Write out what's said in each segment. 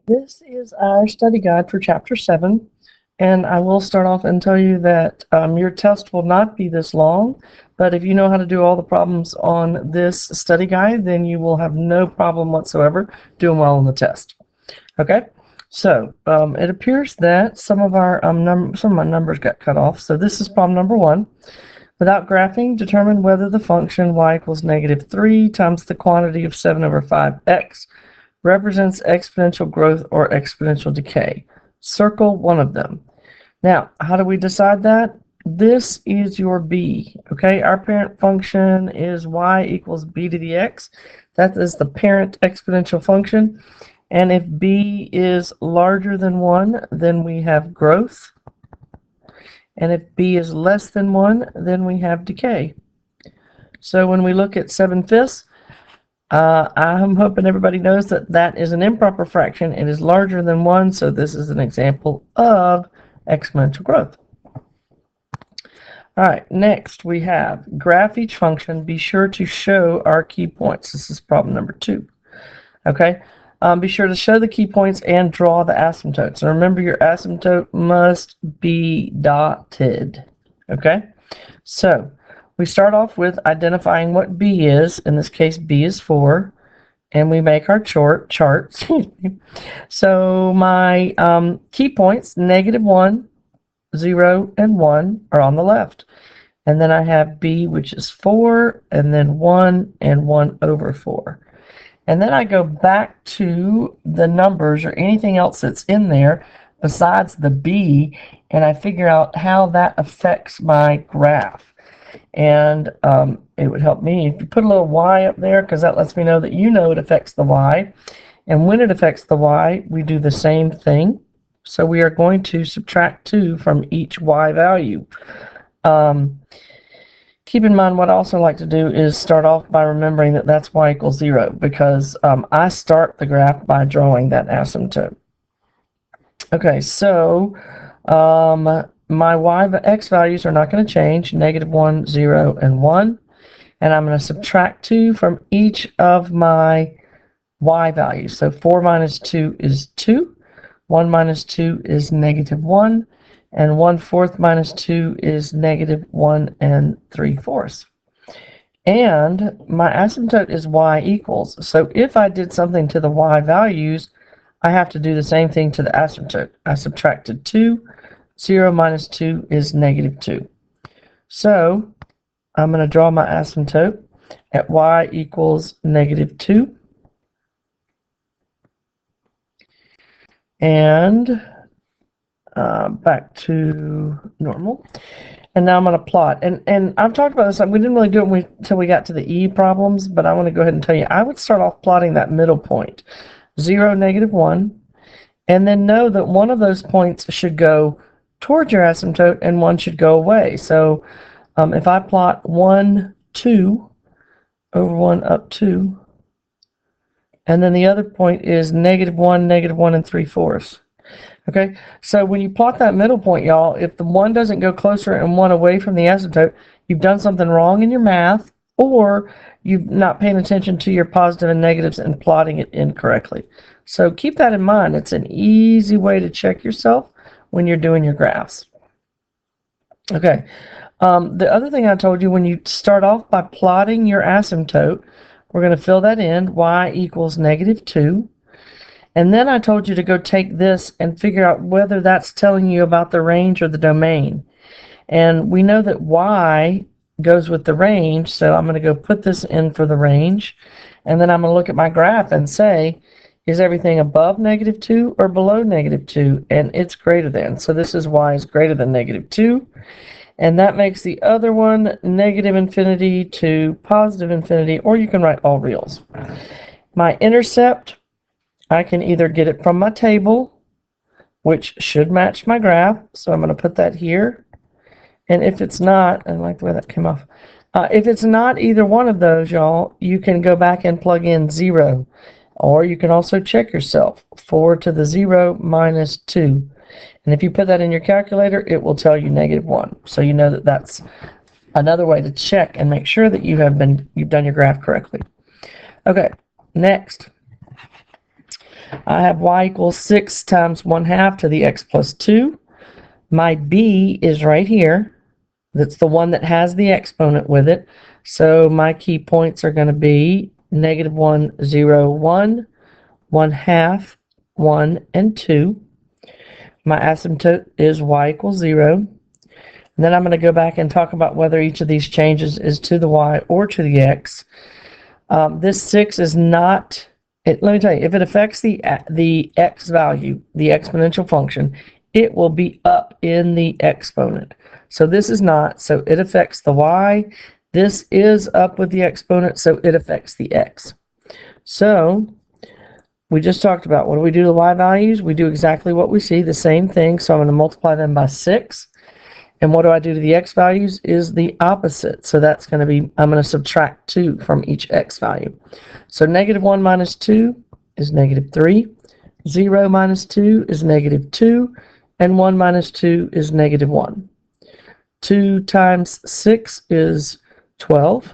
This is our study guide for Chapter 7, and I will start off and tell you that your test will not be this long, but if you know how to do all the problems on this study guide, then you will have no problem whatsoever doing well on the test. Okay, so it appears that some of my numbers got cut off, so this is problem number 1. Without graphing, determine whether the function y equals -3 times the quantity of 7 over 5x represents exponential growth or exponential decay. Circle one of them. Now, how do we decide that? This is your b, okay? Our parent function is y equals b to the x. That is the parent exponential function. And if b is larger than 1, then we have growth. And if b is less than 1, then we have decay. So when we look at 7/5, I'm hoping everybody knows that that is an improper fraction. It is larger than 1, so this is an example of exponential growth. All right, next we have graph each function. Be sure to show our key points. This is problem number 2. Okay, be sure to show the key points and draw the asymptotes. And remember, your asymptote must be dotted. Okay, so we start off with identifying what b is. In this case, b is 4, and we make our chart. So my key points, -1, 0, and 1, are on the left. And then I have b, which is 4, and then 1, and 1 over 4. And then I go back to the numbers or anything else that's in there besides the b, and I figure out how that affects my graph. And it would help me if you put a little y up there, because that lets me know that you know it affects the y. And when it affects the y, we do the same thing. So we are going to subtract 2 from each y value. Keep in mind, what I also like to do is start off by remembering that that's y equals 0, because I start the graph by drawing that asymptote. Okay, so my x values are not going to change, -1, 0, and 1. And I'm going to subtract 2 from each of my y values. So 4 minus 2 is 2. 1 minus 2 is -1. And 1/4 minus 2 is -1 3/4. And my asymptote is y equals. So if I did something to the y values, I have to do the same thing to the asymptote. I subtracted 2. 0 minus 2 is -2. So I'm going to draw my asymptote at y equals -2. And back to normal. And now I'm going to plot. And I've talked about this. We didn't really do it until we got to the E problems, but I want to go ahead and tell you, I would start off plotting that middle point, 0, -1, and then know that one of those points should go towards your asymptote and one should go away. So if I plot 1, 2 over 1 up 2, and then the other point is -1, -1 3/4. Okay, so when you plot that middle point, y'all, if the one doesn't go closer and one away from the asymptote, you've done something wrong in your math, or you're not paying attention to your positive and negatives and plotting it incorrectly. So keep that in mind. It's an easy way to check yourself when you're doing your graphs. Okay, the other thing I told you, when you start off by plotting your asymptote, we're going to fill that in, y equals -2. And then I told you to go take this and figure out whether that's telling you about the range or the domain. And we know that y goes with the range, so I'm going to go put this in for the range. And then I'm going to look at my graph and say, is everything above -2 or below -2? And it's greater than. So this is y is greater than -2. And that makes the other one -infinity to +infinity, or you can write all reals. My intercept, I can either get it from my table, which should match my graph. So I'm going to put that here. And if it's not, I like the way that came off. If it's not either one of those, y'all, you can go back and plug in 0. Or you can also check yourself. 4 to the 0 minus 2. And if you put that in your calculator, it will tell you -1. So you know that that's another way to check and make sure that you've done your graph correctly. Okay, next. I have y equals 6 times 1/2 to the x plus 2. My b is right here. That's the one that has the exponent with it. So my key points are going to be -1, 0, 1, 1/2, 1, and 2. My asymptote is y equals 0. And then I'm going to go back and talk about whether each of these changes is to the y or to the x. This 6 is not, let me tell you, if it affects the x value, the exponential function, it will be up in the exponent. So this is not, so it affects the y. This is up with the exponent, so it affects the x. So we just talked about, what do we do to the y values? We do exactly what we see, the same thing. So I'm going to multiply them by 6. And what do I do to the x values is the opposite. So that's going to be, I'm going to subtract 2 from each x value. So -1 minus 2 is -3. 0 minus 2 is -2. And 1 minus 2 is -1. 2 times 6 is 12.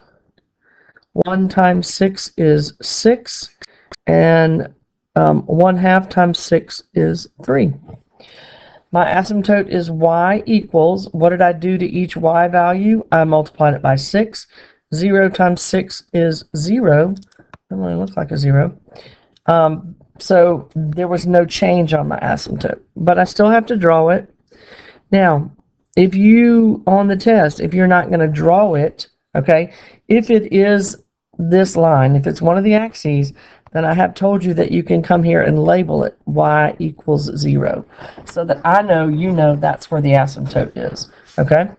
1 times 6 is 6. And 1/2 times 6 is 3. My asymptote is y equals, what did I do to each y value? I multiplied it by 6. 0 times 6 is 0. That only looks like a 0. So there was no change on my asymptote, but I still have to draw it. Now, if you, on the test, if you're not going to draw it, okay, if it is this line, if it's one of the axes, then I have told you that you can come here and label it y equals 0, so that I know you know that's where the asymptote is, okay?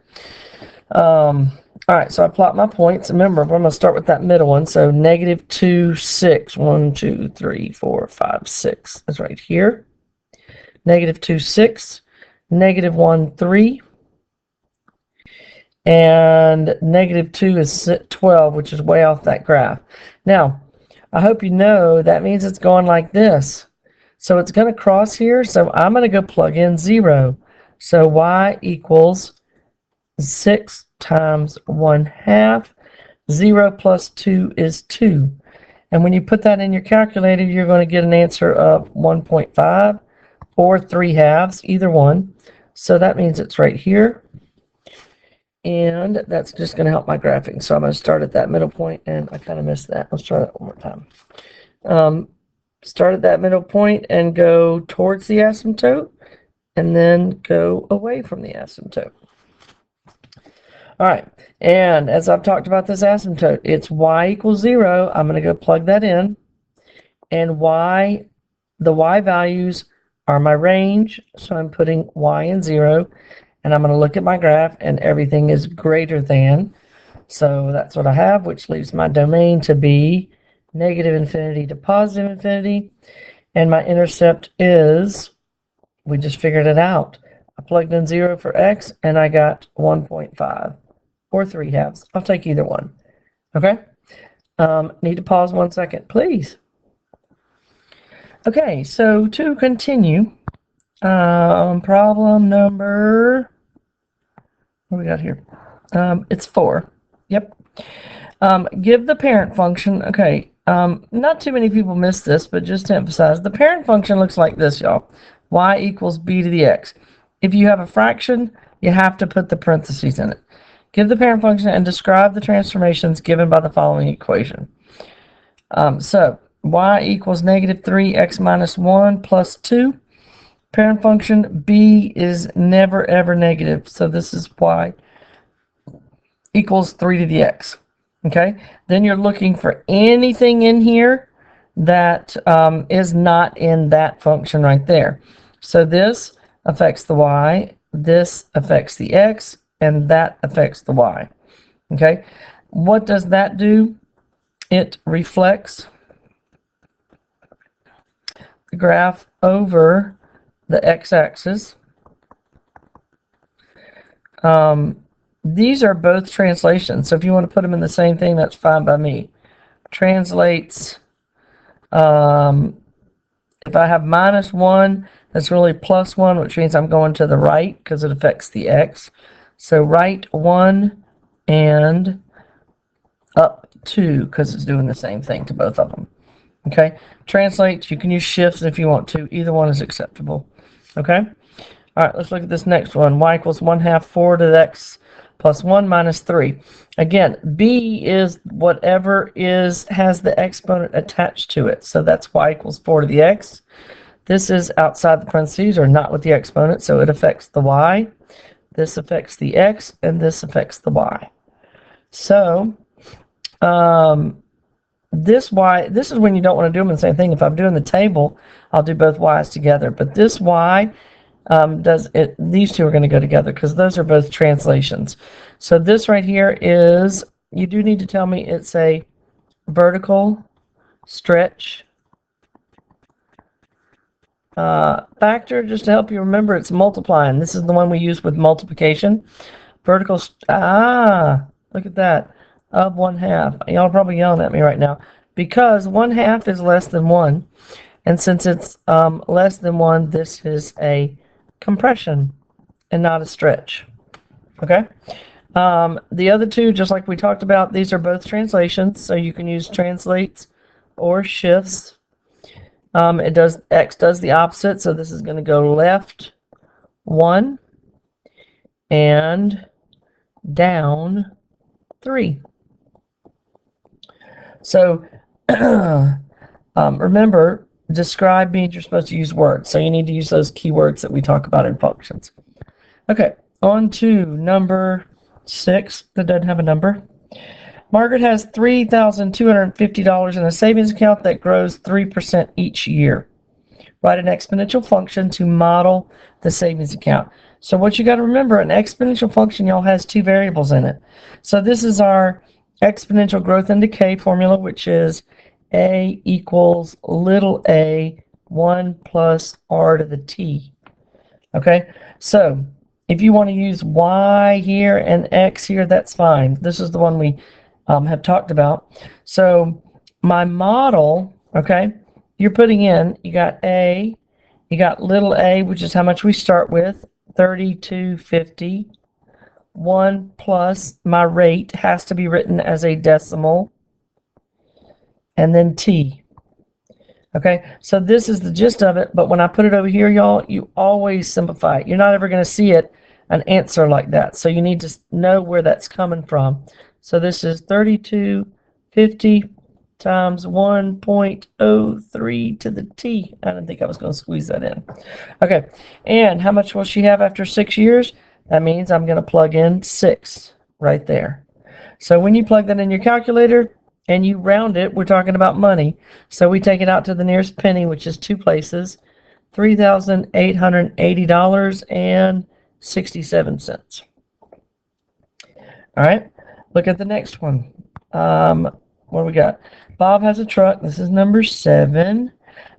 All right, so I plot my points. Remember, I'm going to start with that middle one, so -2, 6, 1, 2, 3, 4, 5, 6 is right here. -2, 6, -1, 3, and -2 is 12, which is way off that graph. Now, I hope you know that means it's going like this. So it's going to cross here, so I'm going to go plug in 0. So y equals 6 times 1/2. 0 plus 2 is 2. And when you put that in your calculator, you're going to get an answer of 1.5 or 3/2, either one. So that means it's right here. And that's just going to help my graphing. So I'm going to start at that middle point, and I kind of missed that. Let's try that one more time. Start at that middle point and go towards the asymptote, and then go away from the asymptote. All right, and as I've talked about this asymptote, it's y equals 0. I'm going to go plug that in, and the y values are my range, so I'm putting y in 0. And I'm going to look at my graph, and everything is greater than. So that's what I have, which leaves my domain to be -infinity to +infinity. And my intercept is, we just figured it out. I plugged in 0 for x, and I got 1.5 or 3/2. I'll take either one. Okay? Need to pause 1 second, please. Okay, so to continue, problem number, what we got here? It's 4. Yep. Give the parent function. Okay. Not too many people miss this, but just to emphasize, the parent function looks like this, y'all. Y equals b to the x. If you have a fraction, you have to put the parentheses in it. Give the parent function and describe the transformations given by the following equation. So y equals -3 x minus 1 plus 2. Parent function b is never ever negative, so this is y equals 3 to the x. Okay, then you're looking for anything in here that is not in that function right there. So this affects the y, this affects the x, and that affects the y. Okay, what does that do? It reflects the graph over the x-axis. These are both translations, so if you want to put them in the same thing, that's fine by me. Translates, if I have -1, that's really +1, which means I'm going to the right because it affects the x. So right 1 and up 2 because it's doing the same thing to both of them. Okay, translates, you can use shifts if you want to. Either one is acceptable. Okay, all right, let's look at this next one. Y equals 1/2 4 to the x plus 1 minus 3. Again, b is whatever has the exponent attached to it. So that's y equals 4 to the x. This is outside the parentheses or not with the exponent, so it affects the y. This affects the x, and this affects the y. So this is when you don't want to do them in the same thing. If I'm doing the table, I'll do both y's together. But this y these two are going to go together because those are both translations. So this right here is, you do need to tell me it's a vertical stretch factor, just to help you remember it's multiplying. This is the one we use with multiplication. Vertical, look at that, of 1/2. Y'all are probably yelling at me right now because 1/2 is less than 1. And since it's less than 1, this is a compression and not a stretch. Okay? The other two, just like we talked about, these are both translations, so you can use translates or shifts. X does the opposite, so this is going to go left 1 and down 3. So remember, describe means you're supposed to use words, so you need to use those keywords that we talk about in functions. Okay, on to number 6 that doesn't have a number. Margaret has $3,250 in a savings account that grows 3% each year. Write an exponential function to model the savings account. So what you got to remember, an exponential function, y'all, has two variables in it. So this is our exponential growth and decay formula, which is a equals little a 1 plus r to the t. Okay, so if you want to use y here and x here, that's fine. This is the one we have talked about. So my model, okay, you're putting in, you got little a, which is how much we start with, 3250. 1 plus my rate has to be written as a decimal, and then t. Okay, so this is the gist of it, but when I put it over here, y'all, you always simplify it. You're not ever going to see an answer like that, so you need to know where that's coming from. So this is 3250 times 1.03 to the t. I didn't think I was going to squeeze that in. Okay, and how much will she have after 6 years? That means I'm going to plug in 6 right there. So when you plug that in your calculator and you round it, we're talking about money. So we take it out to the nearest penny, which is 2 places, $3,880.67. All right, look at the next one. What do we got? Bob has a truck. This is number 7.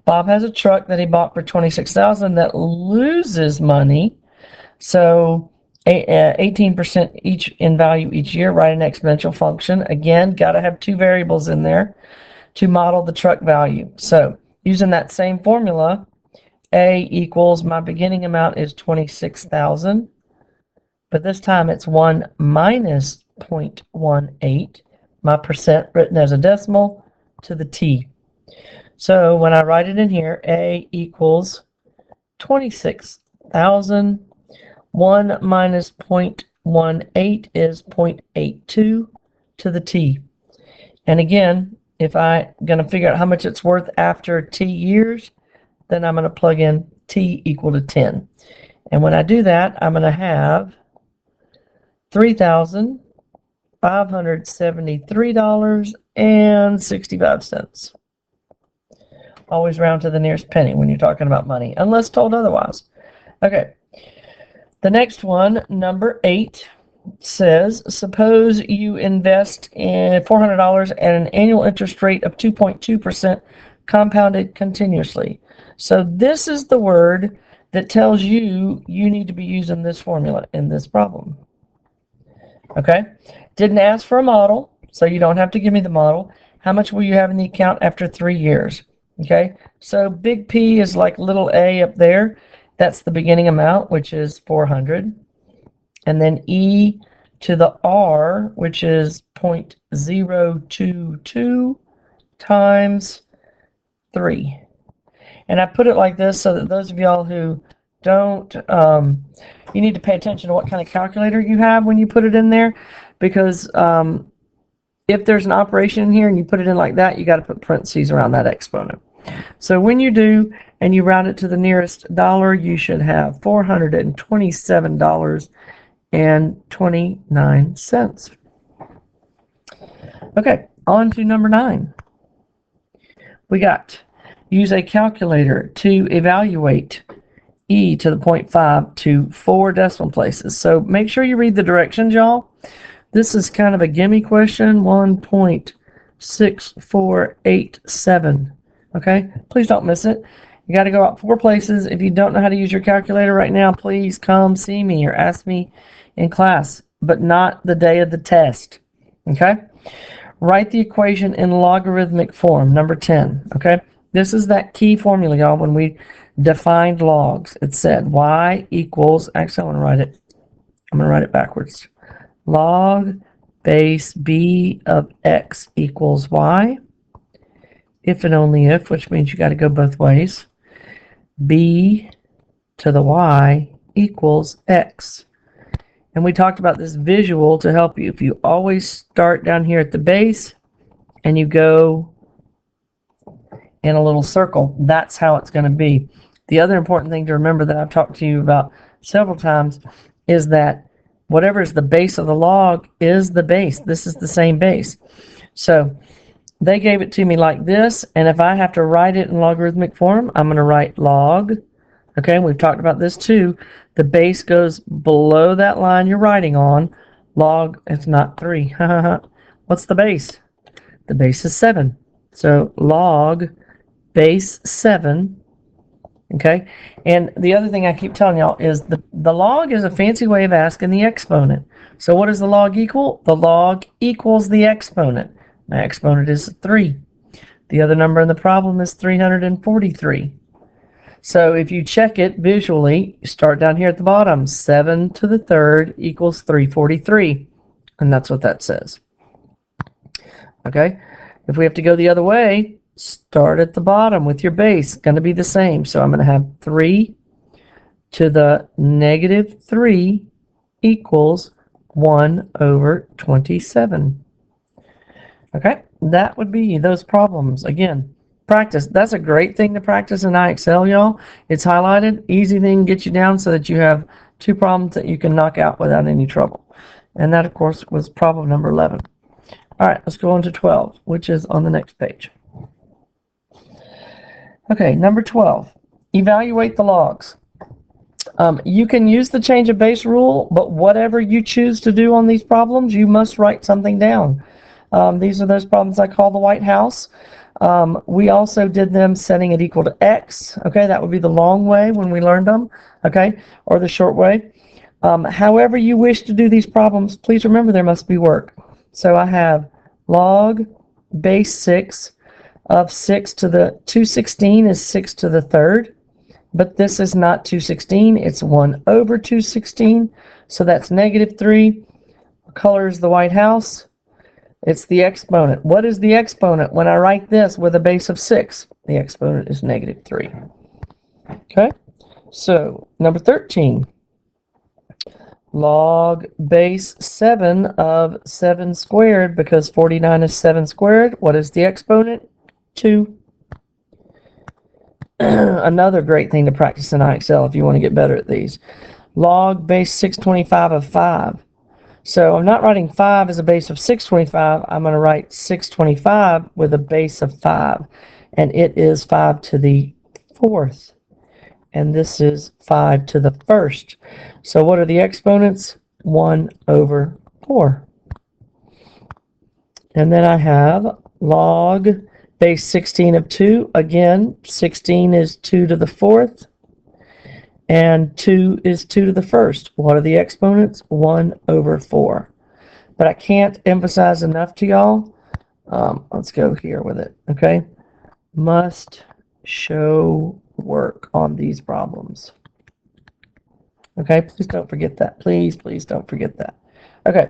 Bob has a truck that he bought for $26,000 that loses money. So 18% each in value each year. Write an exponential function. Again, got to have two variables in there to model the truck value. So using that same formula, A equals, my beginning amount is 26,000, but this time it's 1 minus 0.18, my percent written as a decimal, to the t. So when I write it in here, A equals 26,000. 1 minus 0.18 is 0.82 to the t. And again, if I'm going to figure out how much it's worth after t years, then I'm going to plug in t equal to 10. And when I do that, I'm going to have $3,573.65. Always round to the nearest penny when you're talking about money, unless told otherwise. Okay. The next one, number 8, says, suppose you invest in $400 at an annual interest rate of 2.2% compounded continuously. So this is the word that tells you need to be using this formula in this problem. Okay? Didn't ask for a model, so you don't have to give me the model. How much will you have in the account after 3 years? Okay? So big P is like little a up there. That's the beginning amount, which is 400. And then E to the R, which is 0.022 times 3. And I put it like this so that those of y'all who don't, you need to pay attention to what kind of calculator you have when you put it in there, because if there's an operation in here and you put it in like that, you got to put parentheses around that exponent. So when you do and you round it to the nearest dollar, you should have $427.29. Okay, on to number 9. We got use a calculator to evaluate e to the 0.5 to 4 decimal places. So make sure you read the directions, y'all. This is kind of a gimme question, 1.6487. Okay, please don't miss it. You got to go out 4 places. If you don't know how to use your calculator right now, please come see me or ask me in class, but not the day of the test. Okay, write the equation in logarithmic form, number 10. Okay, this is that key formula, y'all. When we defined logs, it said y equals, actually I'm going to write it backwards. Log base b of x equals y. If and only if, which means you got to go both ways. B to the y equals x. And we talked about this visual to help you. If you always start down here at the base and you go in a little circle, that's how it's going to be. The other important thing to remember that I've talked to you about several times is that whatever is the base of the log is the base. This is the same base. So they gave it to me like this, and if I have to write it in logarithmic form, I'm going to write log. Okay, we've talked about this too. The base goes below that line you're writing on. Log, it's not 3. What's the base? The base is 7. So log base 7. Okay, and the other thing I keep telling y'all is the log is a fancy way of asking the exponent. So what does the log equal? The log equals the exponent. My exponent is 3. The other number in the problem is 343. So if you check it visually, you start down here at the bottom. 7 to the third equals 343. And that's what that says. Okay? If we have to go the other way, start at the bottom with your base. It's going to be the same. So I'm going to have 3 to the negative 3 equals 1 over 27. Okay, that would be those problems. Again, practice. That's a great thing to practice in IXL, y'all. It's highlighted. Easy thing to get you down so that you have 2 problems that you can knock out without any trouble. And that, of course, was problem number 11. All right, let's go on to 12, which is on the next page. Okay, number 12. Evaluate the logs. You can use the change of base rule, but whatever you choose to do on these problems, you must write something down. These are those problems I call the White House. We also did them setting it equal to x. Okay, that would be the long way when we learned them. Okay, or the short way. However you wish to do these problems, please remember there must be work. So I have log base 6 of 6 to the 216 is 6 to the third. But this is not 216, it's 1 over 216. So that's negative 3. Color is the White House. It's the exponent. What is the exponent when I write this with a base of 6? The exponent is negative 3. Okay, so number 13. Log base 7 of 7 squared, because 49 is 7 squared. What is the exponent? 2. Another great thing to practice in IXL if you want to get better at these. Log base 625 of 5. So I'm not writing 5 as a base of 625. I'm going to write 625 with a base of 5. And it is 5 to the 4th. And this is 5 to the 1st. So what are the exponents? 1 over 4. And then I have log base 16 of 2. Again, 16 is 2 to the 4th. And 2 is 2 to the 1st. What are the exponents? 1 over 4. But I can't emphasize enough to y'all. Let's go here with it, okay? Must show work on these problems. Okay, please don't forget that. Please don't forget that. Okay.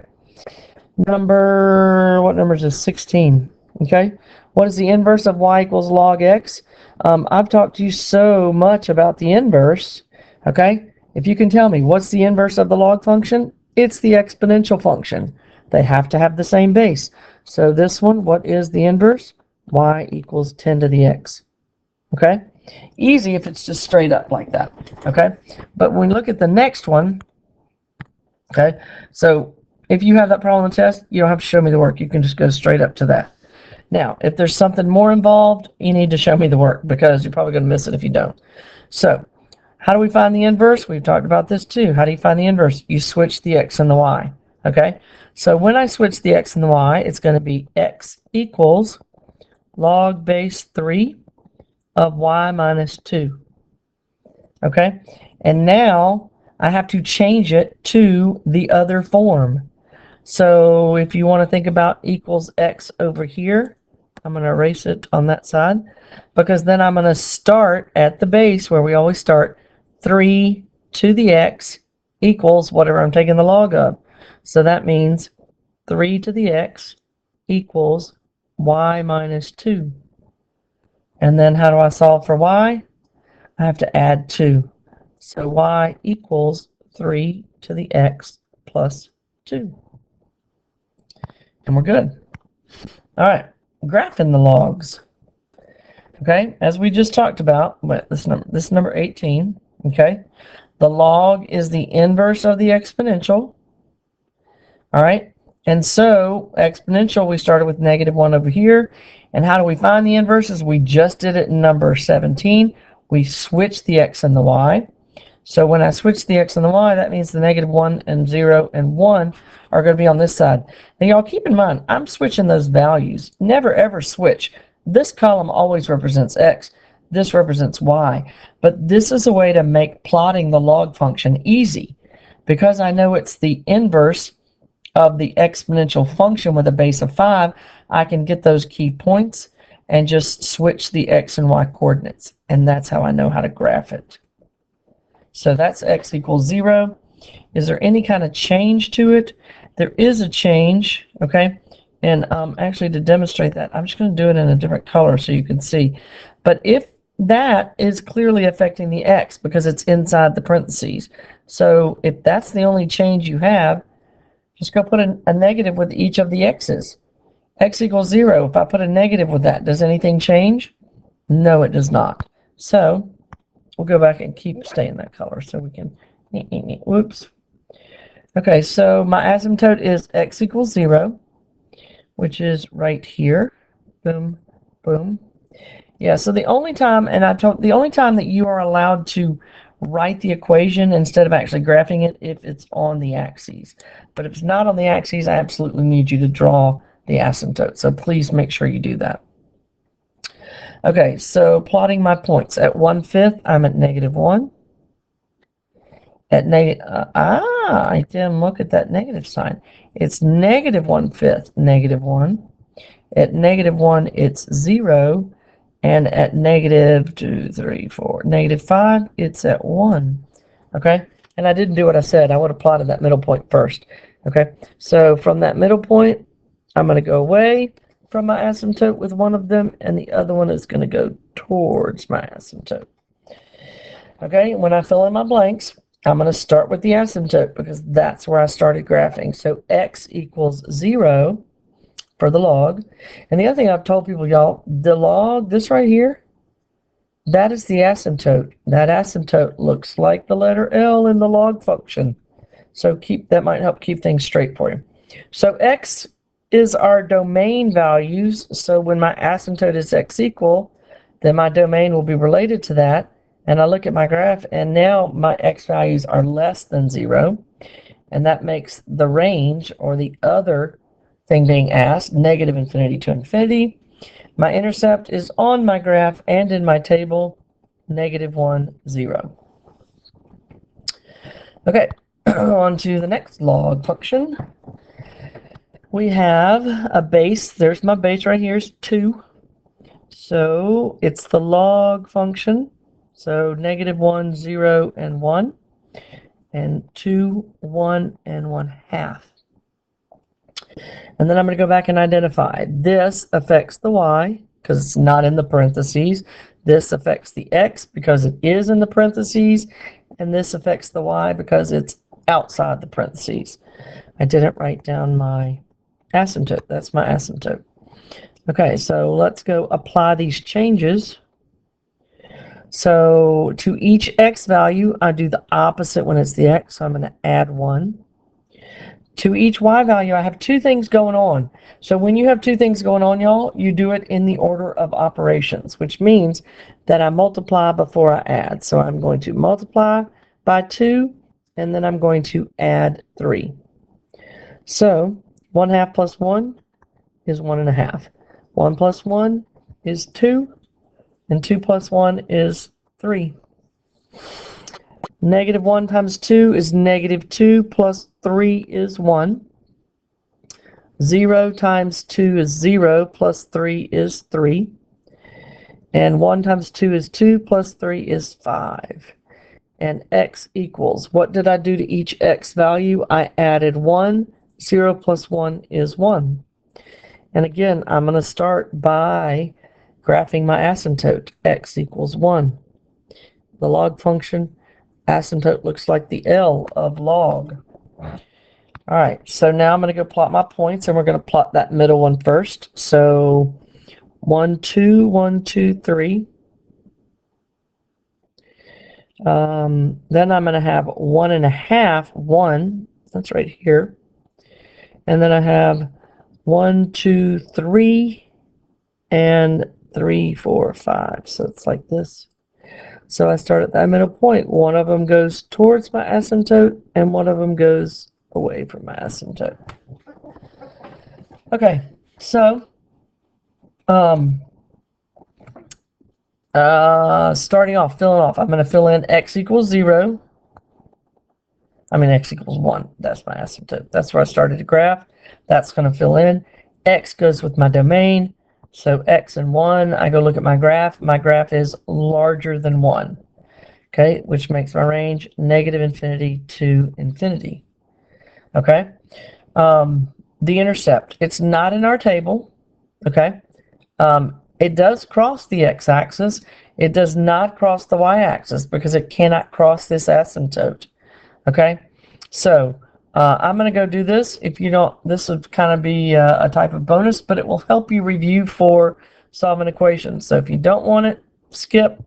What number is this? 16. Okay, what is the inverse of y equals log x? I've talked to you so much about the inverse. Okay, if you can tell me what's the inverse of the log function, it's the exponential function. They have to have the same base. So this one, what is the inverse? Y equals 10 to the x. Okay, easy if it's just straight up like that. Okay, but when we look at the next one, okay, so if you have that problem on the test, you don't have to show me the work. You can just go straight up to that. Now, if there's something more involved, you need to show me the work because you're probably going to miss it if you don't. So, how do we find the inverse? We've talked about this too. How do you find the inverse? You switch the x and the y. Okay? So when I switch the x and the y, it's going to be x equals log base 3 of y minus 2. Okay? And now I have to change it to the other form. So if you want to think about equals x over here, I'm going to erase it on that side because then I'm going to start at the base where we always start, 3 to the x equals whatever I'm taking the log of. So that means 3 to the x equals y minus 2. And then how do I solve for y? I have to add 2. So y equals 3 to the x plus 2. And we're good. All right, graphing the logs. Okay, as we just talked about, this is number 18. Okay, the log is the inverse of the exponential. All right, and so exponential, we started with -1 over here. And how do we find the inverses? We just did it in number 17. We switched the x and the y. So when I switch the x and the y, that means the -1 and 0 and 1 are going to be on this side. Now, y'all keep in mind, I'm switching those values. Never, ever switch. This column always represents x. This represents y. But this is a way to make plotting the log function easy. Because I know it's the inverse of the exponential function with a base of 5, I can get those key points and just switch the x and y coordinates. And that's how I know how to graph it. So that's x equals 0. Is there any kind of change to it? There is a change, okay? And actually, to demonstrate that, I'm just going to do it in a different color so you can see. But if that is clearly affecting the x because it's inside the parentheses. So if that's the only change you have, just go put a negative with each of the x's. X equals 0. If I put a negative with that, does anything change? No, it does not. So we'll go back and keep staying that color so we can, whoops. Okay, so my asymptote is x equals 0, which is right here. Boom, boom. Yeah, so the only time, the only time that you are allowed to write the equation instead of actually graphing it if it's on the axes. But if it's not on the axes, I absolutely need you to draw the asymptote. So please make sure you do that. Okay, so plotting my points. At 1/5, I'm at -1. At I didn't look at that negative sign. It's -1/5, -1. At -1, it's 0. And at -2, 3, 4, -5, it's at 1. Okay? And I didn't do what I said. I would have plotted that middle point first. Okay? So from that middle point, I'm going to go away from my asymptote with one of them, and the other one is going to go towards my asymptote. Okay? When I fill in my blanks, I'm going to start with the asymptote because that's where I started graphing. So x equals 0 for the log. And the other thing I've told people, y'all, the log, this right here, that is the asymptote. That asymptote looks like the letter L in the log function. So that might help keep things straight for you. So x is our domain values. So when my asymptote is x equal, then my domain will be related to that. And I look at my graph, and now my x values are less than 0. And that makes the range, or the other thing being asked, -infinity to infinity. My intercept is on my graph and in my table, -1, 0. Okay, on to the next log function. We have a base. There's my base right here is 2. So it's the log function. So -1, 0, and 1. And 2, 1, and 1/2. And then I'm going to go back and identify. This affects the y because it's not in the parentheses. This affects the x because it is in the parentheses. And this affects the y because it's outside the parentheses. I didn't write down my asymptote. That's my asymptote. Okay, so let's go apply these changes. So to each x value, I do the opposite when it's the x. So I'm going to add 1. To each y value, I have two things going on. So when you have two things going on, y'all, you do it in the order of operations, which means that I multiply before I add. So I'm going to multiply by 2, and then I'm going to add 3. So 1/2 plus 1 is 1.5. 1 plus 1 is 2, and 2 plus 1 is 3. Negative 1 times 2 is negative 2 plus 3 is 1. 0 times 2 is 0 plus 3 is 3. And 1 times 2 is 2 plus 3 is 5. And x equals, what did I do to each x value? I added 1. 0 plus 1 is 1. And again, I'm going to start by graphing my asymptote. X equals 1. The log function asymptote looks like the L of log. All right, so now I'm going to go plot my points, and we're going to plot that middle one first. So 1, 2, 1, 2, 3. Then I'm going to have 1.5, 1. That's right here. And then I have 1, 2, 3, and 3, 4, 5. So it's like this. So I start at that middle point. One of them goes towards my asymptote, and one of them goes away from my asymptote. Okay, so starting off, filling off, I'm going to fill in x equals 0. X equals 1. That's my asymptote. That's where I started to graph. That's going to fill in. X goes with my domain. So x and 1, I go look at my graph. My graph is larger than 1. Okay, which makes my range negative infinity to infinity. Okay, the intercept, it's not in our table. Okay, it does cross the x-axis. It does not cross the y-axis because it cannot cross this asymptote. Okay, so I'm going to go do this. If you don't, this would kind of be a type of bonus, but it will help you review for solving equations. So if you don't want it, skip,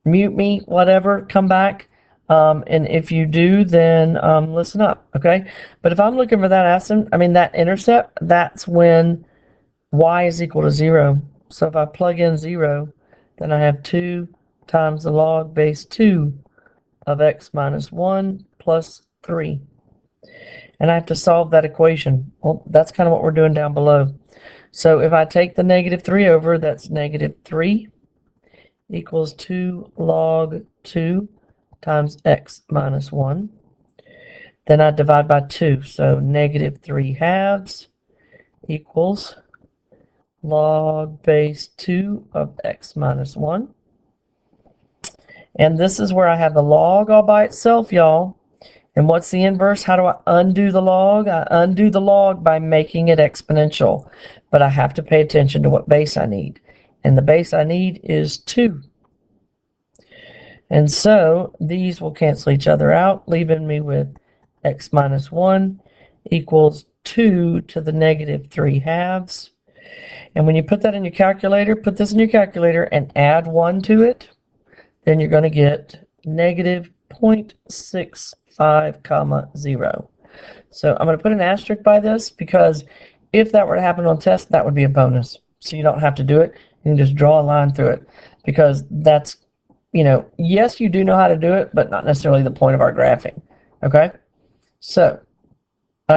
mute me, whatever, come back. And if you do, then listen up, okay? But if I'm looking for that that intercept, that's when y is equal to 0. So if I plug in 0, then I have 2 times the log base 2 of x minus 1 plus 3. And I have to solve that equation. Well, that's kind of what we're doing down below. So if I take the negative 3 over, that's negative 3 equals 2 log 2 times x minus 1. Then I divide by 2. So negative 3 halves equals log base 2 of x minus 1. And this is where I have the log all by itself, y'all. And what's the inverse? How do I undo the log? I undo the log by making it exponential. But I have to pay attention to what base I need. And the base I need is 2. And so these will cancel each other out, leaving me with x minus 1 equals 2 to the negative 3 halves. And when you put that in your calculator, put this in your calculator and add 1 to it, then you're going to get negative 0.65 comma 0. So I'm going to put an asterisk by this because if that were to happen on test, that would be a bonus. So you don't have to do it. You can just draw a line through it because that's, yes, you do know how to do it, but not necessarily the point of our graphing. Okay? So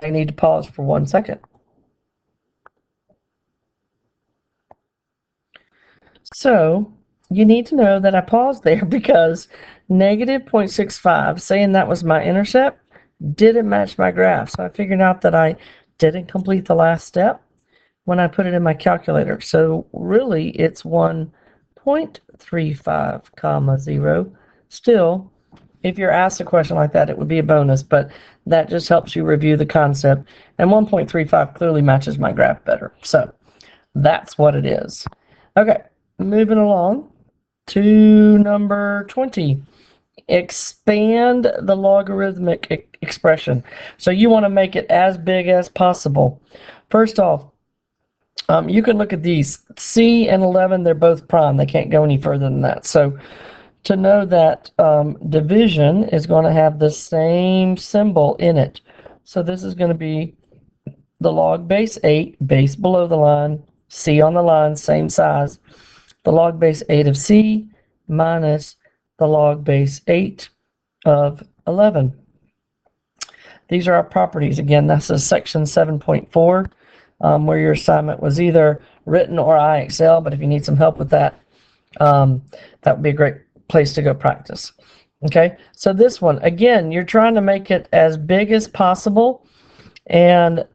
I need to pause for 1 second. So you need to know that I paused there because negative 0.65, saying that was my intercept, didn't match my graph. So I figured out that I didn't complete the last step when I put it in my calculator. So really it's 1.35 comma 0. Still if you're asked a question like that, it would be a bonus, but that just helps you review the concept. And 1.35 clearly matches my graph better. So that's what it is. Okay, moving along to number 20. Expand the logarithmic expression. So you want to make it as big as possible. First off, you can look at these. C and 11, they're both prime. They can't go any further than that. So to know that division is going to have the same symbol in it. So this is going to be the log base 8, base below the line, C on the line, same size. The log base 8 of C minus the log base 8 of 11. These are our properties. Again, this is section 7.4, where your assignment was either written or IXL, but if you need some help with that, that would be a great place to go practice. Okay, so this one, again, you're trying to make it as big as possible, and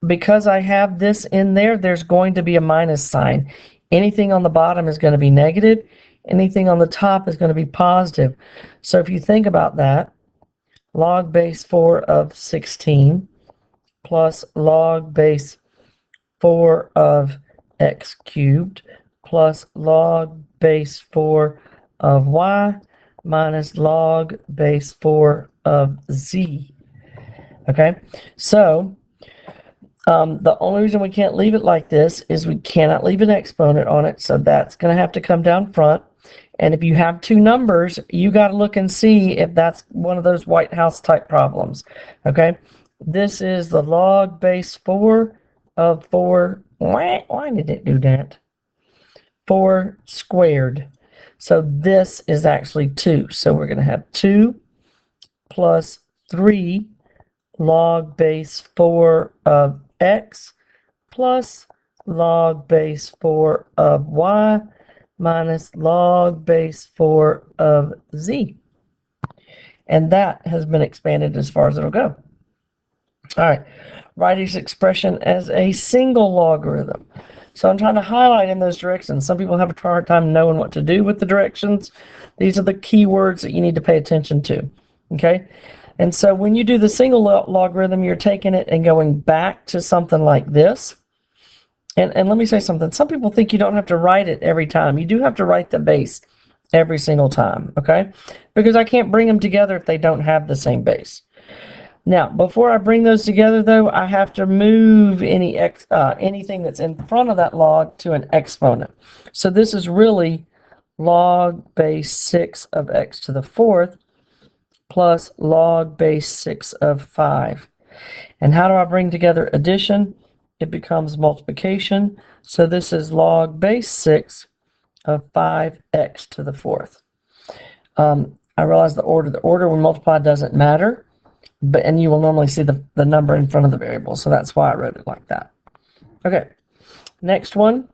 because I have this in there, there's going to be a minus sign. Anything on the bottom is going to be negative. Anything on the top is going to be positive. So if you think about that, log base 4 of 16 plus log base 4 of x cubed plus log base 4 of y minus log base 4 of z. Okay, so the only reason we can't leave it like this is we cannot leave an exponent on it, so that's going to have to come down front. And if you have two numbers, you got to look and see if that's one of those White House type problems. Okay, this is the log base 4 of 4. Why did it do that? 4 squared. So this is actually 2. So we're going to have 2 plus 3 log base 4 of x plus log base 4 of y minus log base 4 of z. And that has been expanded as far as it'll go. All right, write this expression as a single logarithm. So I'm trying to highlight in those directions. Some people have a hard time knowing what to do with the directions. These are the key words that you need to pay attention to. Okay, and so when you do the single logarithm, you're taking it and going back to something like this. And let me say something. Some people think you don't have to write it every time. You do have to write the base every single time, okay? Because I can't bring them together if they don't have the same base. Now, before I bring those together, though, I have to move anything that's in front of that log to an exponent. So this is really log base 6 of x to the 4th plus log base 6 of 5. And how do I bring together addition? It becomes multiplication. So this is log base 6 of 5x to the 4th. I realize the order we multiply doesn't matter, and you will normally see the number in front of the variable. So that's why I wrote it like that. Okay, next one.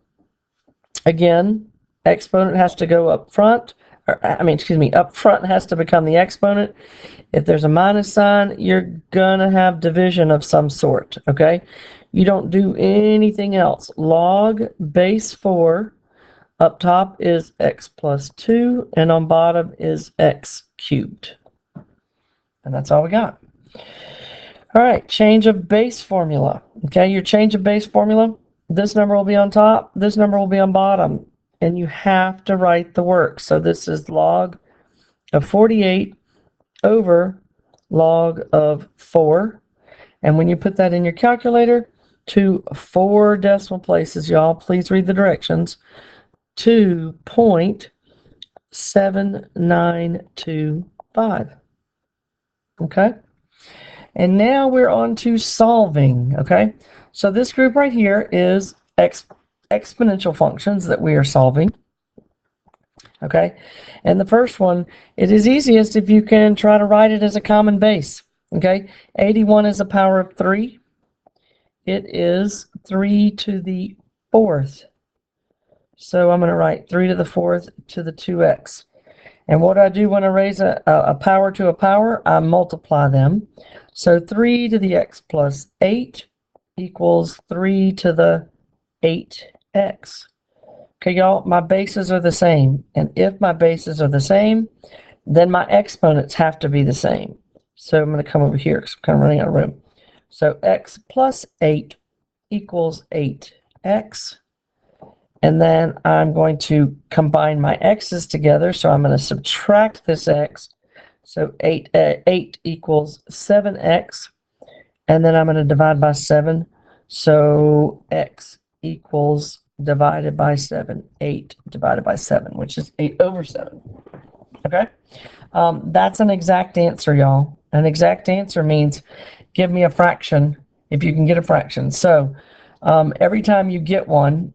Again, exponent has to go up front. Up front has to become the exponent. If there's a minus sign, you're gonna have division of some sort, okay? You don't do anything else. Log base 4 up top is x plus 2, and on bottom is x cubed. And that's all we got. All right, change of base formula. Okay, your change of base formula, this number will be on top, this number will be on bottom, and you have to write the work. So this is log of 48 over log of 4. And when you put that in your calculator, to 4 decimal places, y'all, please read the directions, 2.7925. Okay? And now we're on to solving, okay? So this group right here is exponential functions that we are solving, okay? And the first one, it is easiest if you can try to write it as a common base, okay? 81 is the power of 3. It is 3 to the 4th. So I'm going to write 3 to the 4th to the 2x. And what I do when I raise a power to a power, I multiply them. So 3 to the x plus 8 equals 3 to the 8x. Okay, y'all, my bases are the same. And if my bases are the same, then my exponents have to be the same. So I'm going to come over here because I'm kind of running out of room. So x plus 8 equals 8x. And then I'm going to combine my x's together. So I'm going to subtract this x. So 8 equals 7x. And then I'm going to divide by 7. So x equals divided by 7. 8 divided by 7, which is 8 over 7. Okay? That's an exact answer, y'all. An exact answer means give me a fraction if you can get a fraction. So every time you get one,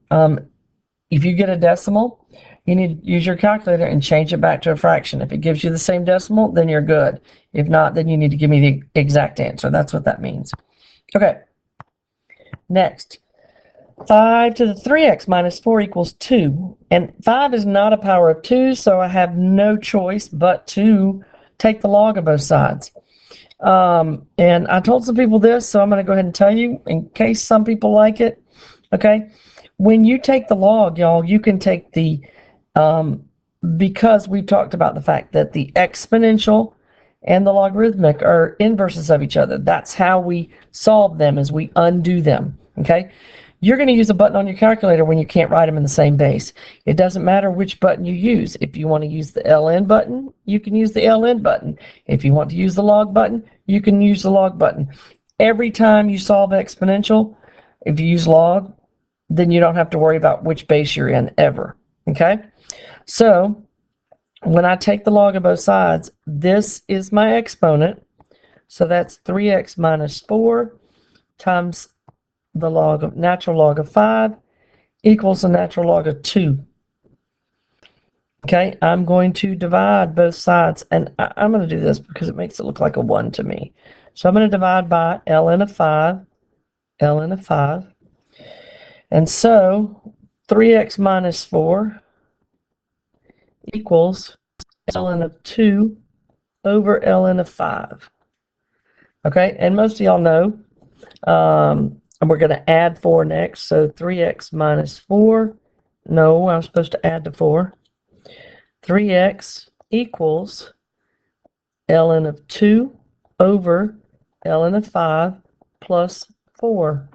if you get a decimal, you need to use your calculator and change it back to a fraction. If it gives you the same decimal, then you're good. If not, then you need to give me the exact answer. That's what that means. Okay. Next. 5 to the 3x minus 4 equals 2. And 5 is not a power of 2, so I have no choice but to take the log of both sides. And I told some people this, so I'm going to go ahead and tell you in case some people like it. Okay. When you take the log, y'all, you can take the, because we've talked about the fact that the exponential and the logarithmic are inverses of each other. That's how we solve them, is we undo them. Okay. You're going to use a button on your calculator when you can't write them in the same base. It doesn't matter which button you use. If you want to use the LN button, you can use the LN button. If you want to use the log button, you can use the log button. Every time you solve exponential, if you use log, then you don't have to worry about which base you're in ever. Okay? So when I take the log of both sides, this is my exponent. So that's 3x minus 4 times the natural log of 5 equals the natural log of 2. Okay, I'm going to divide both sides, and I'm going to do this because it makes it look like a 1 to me. So I'm going to divide by ln of 5, ln of 5. And so 3x minus 4 equals ln of 2 over ln of 5. Okay, and most of y'all know, and we're going to add 4 next. So 3x minus 4. No, I'm supposed to add to 4. 3x equals ln of 2 over ln of 5 plus 4.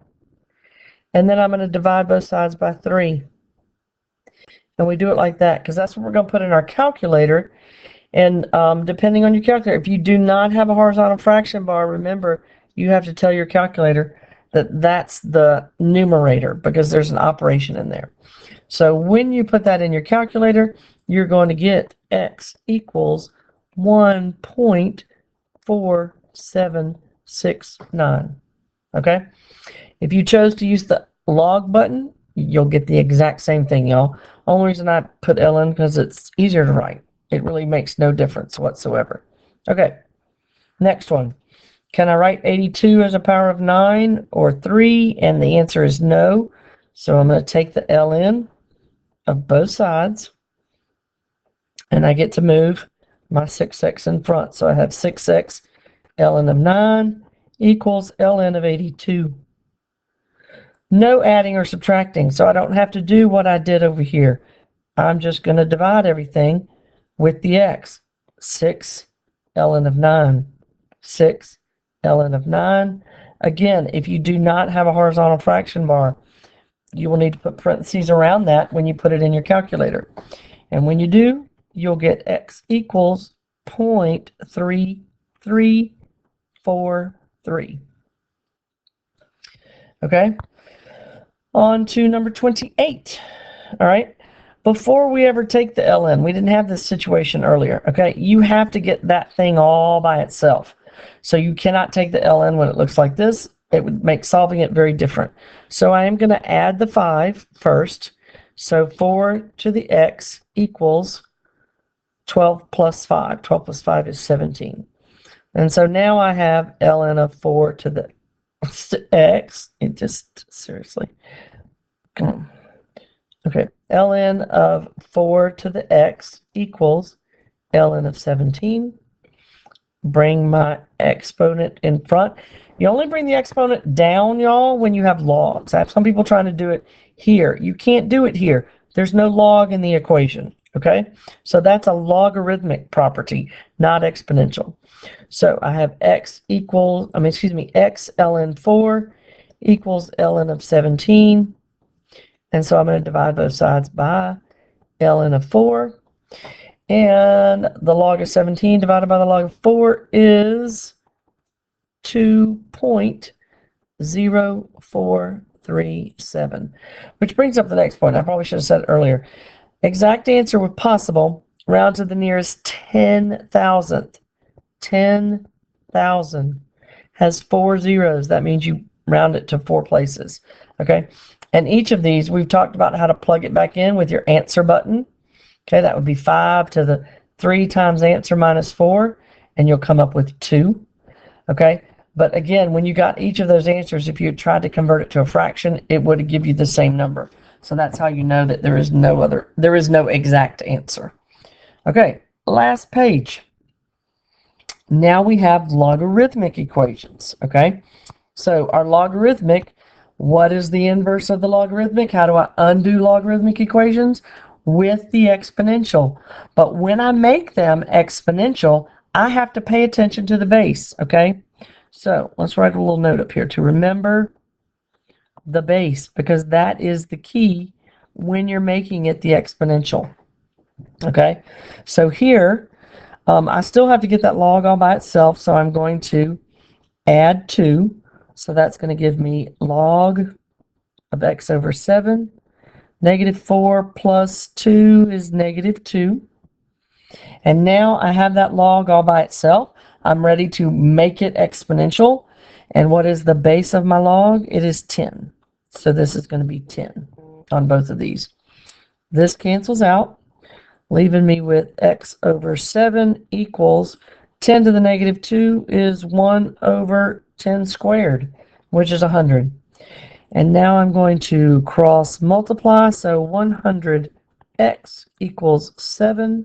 And then I'm going to divide both sides by 3. And we do it like that because that's what we're going to put in our calculator. And depending on your calculator, if you do not have a horizontal fraction bar, remember, you have to tell your calculator that that's the numerator because there's an operation in there. So when you put that in your calculator, you're going to get x equals 1.4769. Okay? If you chose to use the log button, you'll get the exact same thing, y'all. Only reason I put ln because it's easier to write. It really makes no difference whatsoever. Okay, next one. Can I write 82 as a power of 9 or 3? And the answer is no. So I'm going to take the ln of both sides, and I get to move my 6x in front. So I have 6x ln of 9 equals ln of 82. No adding or subtracting, so I don't have to do what I did over here. I'm just going to divide everything with the x. 6 ln of 9. 6 ln of 9. Again, if you do not have a horizontal fraction bar, you will need to put parentheses around that when you put it in your calculator. And when you do, you'll get x equals 0.3343. Okay? On to number 28. All right? Before we ever take the ln, we didn't have this situation earlier. Okay? You have to get that thing all by itself. So you cannot take the ln when it looks like this. It would make solving it very different. So I am going to add the 5 first. So 4 to the x equals 12 plus 5. 12 plus 5 is 17. And so now I have ln of 4 to the x. It just, seriously. Come on. Okay. ln of 4 to the x equals ln of 17. Bring my exponent in front. You only bring the exponent down, y'all, when you have logs. I have some people trying to do it here. You can't do it here. There's no log in the equation. Okay, so that's a logarithmic property, not exponential. So I have x ln 4 equals ln of 17. And so I'm going to divide both sides by ln of 4. And the log of 17 divided by the log of 4 is 2.0437. Which brings up the next point. I probably should have said it earlier. Exact answer if possible, round to the nearest 10,000th. 10,000 has 4 zeros. That means you round it to 4 places. Okay, and each of these we've talked about how to plug it back in with your answer button. Okay, that would be 5 to the 3 times answer minus 4, and you'll come up with 2. Okay, but again, when you got each of those answers, if you tried to convert it to a fraction, it would give you the same number. So that's how you know that there is no exact answer. Okay, last page. Now we have logarithmic equations. Okay, so our logarithmic, what is the inverse of the logarithmic? How do I undo logarithmic equations? With the exponential. But when I make them exponential, I have to pay attention to the base. Okay, so let's write a little note up here to remember the base, because that is the key when you're making it the exponential. Okay, so here I still have to get that log all by itself, so I'm going to add 2. So that's going to give me log of x over 7. Negative 4 plus 2 is negative 2. And now I have that log all by itself. I'm ready to make it exponential. And what is the base of my log? It is 10. So this is going to be 10 on both of these. This cancels out, leaving me with x over 7 equals 10 to the negative 2 is 1 over 10 squared, which is 100. And now I'm going to cross multiply, so 100x equals 7.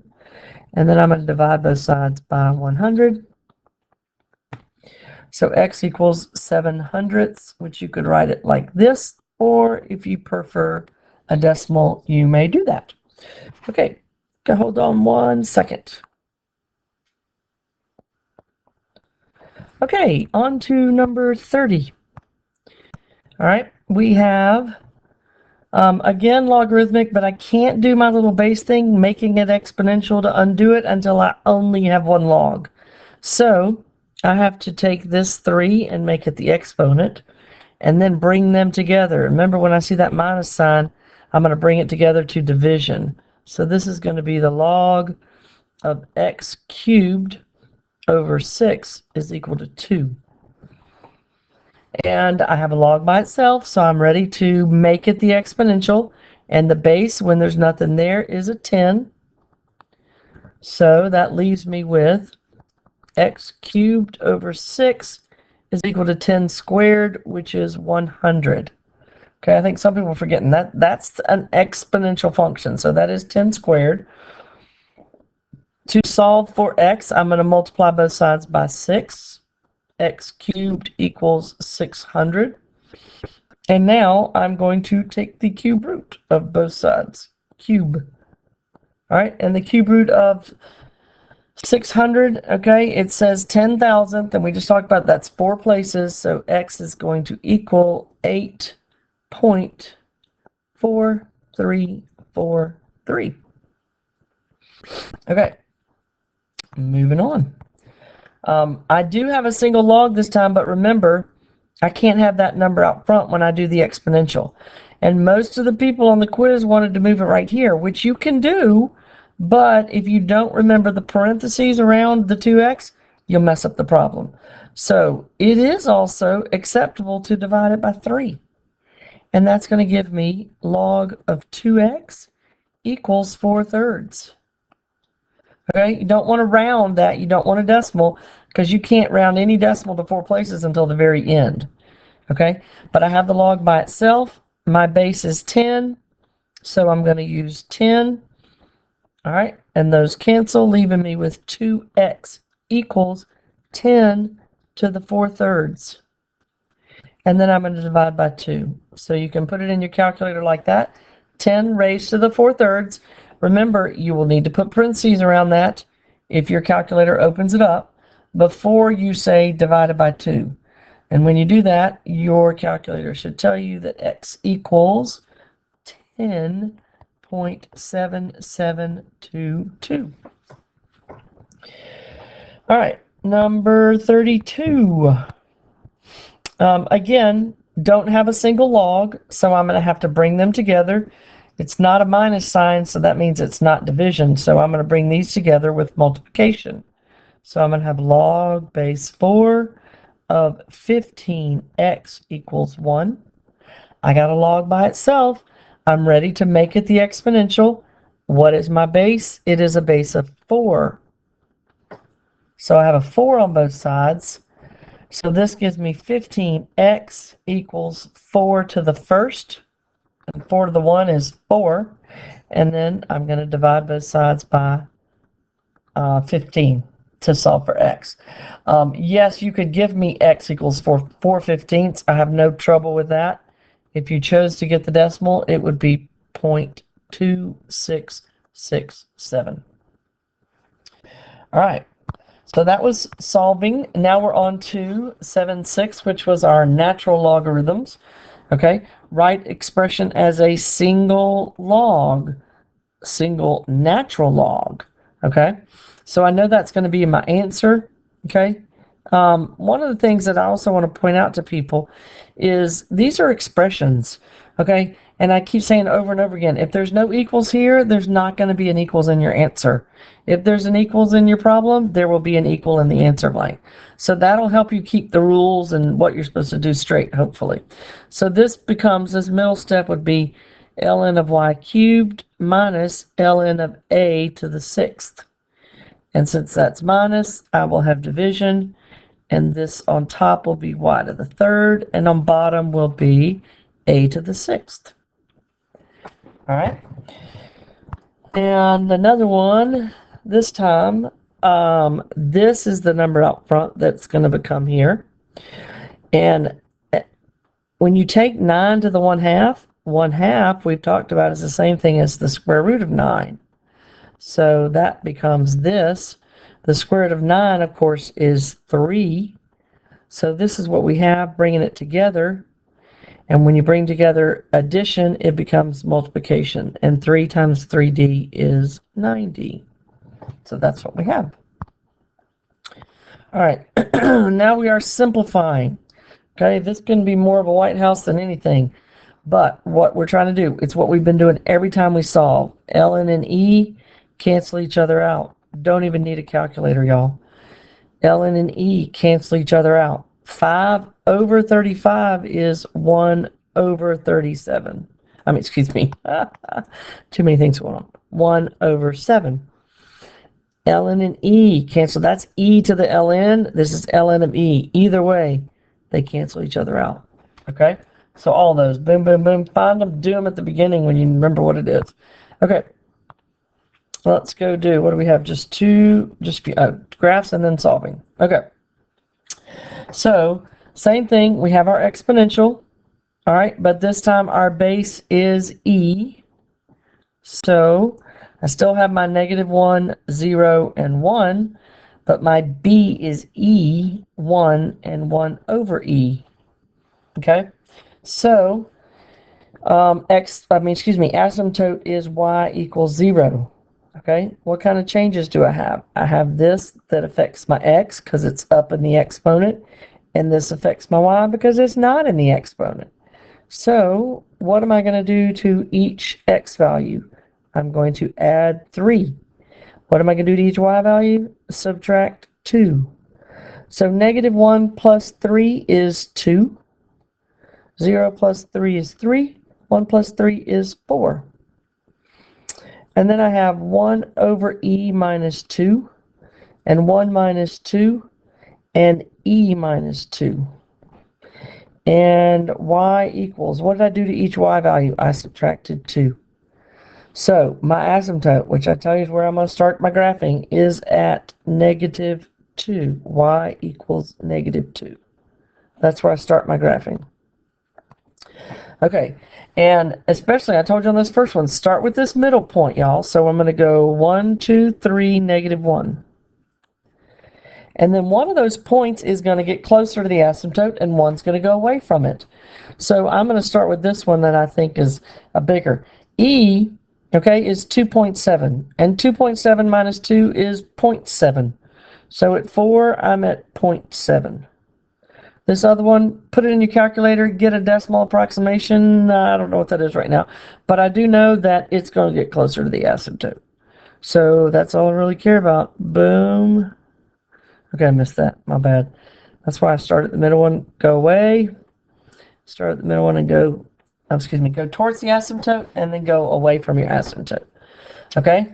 And then I'm going to divide both sides by 100. So x equals 7/100, which you could write it like this, or if you prefer a decimal, you may do that. Okay, hold on 1 second. Okay, on to number 30. All right, we have, again, logarithmic, but I can't do my little base thing, making it exponential, to undo it until I only have one log. So I have to take this 3 and make it the exponent, and then bring them together. Remember, when I see that minus sign, I'm going to bring it together to division. So this is going to be the log of x cubed over 6 is equal to 2. And I have a log by itself, so I'm ready to make it the exponential. And the base, when there's nothing there, is a 10. So that leaves me with x cubed over 6 is equal to 10 squared, which is 100. Okay, I think some people are forgetting that that's an exponential function, so that is 10 squared. To solve for x, I'm going to multiply both sides by 6. X cubed equals 600. And now I'm going to take the cube root of both sides. Cube. All right, and the cube root of 600, okay, it says 10,000th, and we just talked about that's 4 places, so x is going to equal 8.4343. Okay, moving on. I do have a single log this time, but remember, I can't have that number out front when I do the exponential. And most of the people on the quiz wanted to move it right here, which you can do, but if you don't remember the parentheses around the 2x, you'll mess up the problem. So it is also acceptable to divide it by 3. And that's going to give me log of 2x equals 4/3. Okay, you don't want to round that. You don't want a decimal, because you can't round any decimal to 4 places until the very end. Okay, but I have the log by itself. My base is 10, so I'm going to use 10. All right, and those cancel, leaving me with 2x equals 10 to the 4/3. And then I'm going to divide by 2. So you can put it in your calculator like that. 10 raised to the 4/3. Remember, you will need to put parentheses around that if your calculator opens it up before you say divided by 2. And when you do that, your calculator should tell you that x equals 10.7722. All right, number 32. Again, don't have a single log, so I'm going to have to bring them together. It's not a minus sign, so that means it's not division. So I'm going to bring these together with multiplication. So I'm going to have log base 4 of 15x equals 1. I got a log by itself. I'm ready to make it the exponential. What is my base? It is a base of 4. So I have a 4 on both sides. So this gives me 15x equals 4 to the first. And 4 to the 1 is 4. And then I'm going to divide both sides by 15 to solve for x. Yes, you could give me x equals 4/15. I have no trouble with that. If you chose to get the decimal, it would be 0.2667. All right, so that was solving. Now we're on to 7.6, which was our natural logarithms. Okay, write expression as a single log, single natural log. Okay, so I know that's going to be my answer. Okay, one of the things that I also want to point out to people is these are expressions. Okay, and I keep saying over and over again, if there's no equals here, there's not going to be an equals in your answer. If there's an equals in your problem, there will be an equal in the answer blank. So that'll help you keep the rules and what you're supposed to do straight, hopefully. So this middle step would be ln of y cubed minus ln of a to the 6th. And since that's minus, I will have division. And this on top will be y to the 3rd. And on bottom will be a to the 6th. All right. And another one, this time, this is the number out front that's going to become here. And when you take 9 to the 1/2 we've talked about is the same thing as the square root of 9. So that becomes this. The square root of 9, of course, is 3. So this is what we have, bringing it together. And when you bring together addition, it becomes multiplication. And 3 times 3d is 9d. So that's what we have. All right, now we are simplifying. Okay, this can be more of a White House than anything. But what we're trying to do, it's what we've been doing every time we solve. ln and e cancel each other out. Don't even need a calculator, y'all. ln and e cancel each other out. 5 over 35 is 1 over 37. Excuse me. Too many things going on. 1 over 7. ln and e cancel. That's e to the ln. This is ln of e. Either way, they cancel each other out. Okay? So all those. Boom, boom, boom. Find them. Do them at the beginning when you remember what it is. Okay. Let's go do, what do we have? Just graphs and then solving. Okay. So, same thing. We have our exponential. All right. But this time our base is e. So, I still have my -1, 0, and 1, but my b is e, 1, and 1 over e. Okay, so asymptote is y equals 0. Okay, what kind of changes do I have? I have this that affects my x because it's up in the exponent, and this affects my y because it's not in the exponent. So what am I going to do to each x value? I'm going to add 3. What am I going to do to each y value? Subtract 2. So -1 plus 3 is 2. 0 plus 3 is 3. 1 plus 3 is 4. And then I have 1 over e minus 2, and 1 minus 2, and e minus 2. And y equals, what did I do to each y value? I subtracted 2. So my asymptote, which I tell you is where I'm going to start my graphing, is at -2. Y equals -2. That's where I start my graphing. Okay, and especially I told you on this first one, start with this middle point, y'all. So I'm going to go 1, 2, 3, -1. And then one of those points is going to get closer to the asymptote, and one's going to go away from it. So I'm going to start with this one that I think is a bigger. E, okay, is 2.7, and 2.7 minus 2 is 0.7. So at 4, I'm at 0.7. This other one, put it in your calculator, get a decimal approximation. I don't know what that is right now, but I do know that it's going to get closer to the asymptote. So that's all I really care about. Boom. Okay, I missed that. My bad. That's why I start at the middle one, go away. Start at the middle one and go, go towards the asymptote and then go away from your asymptote. Okay?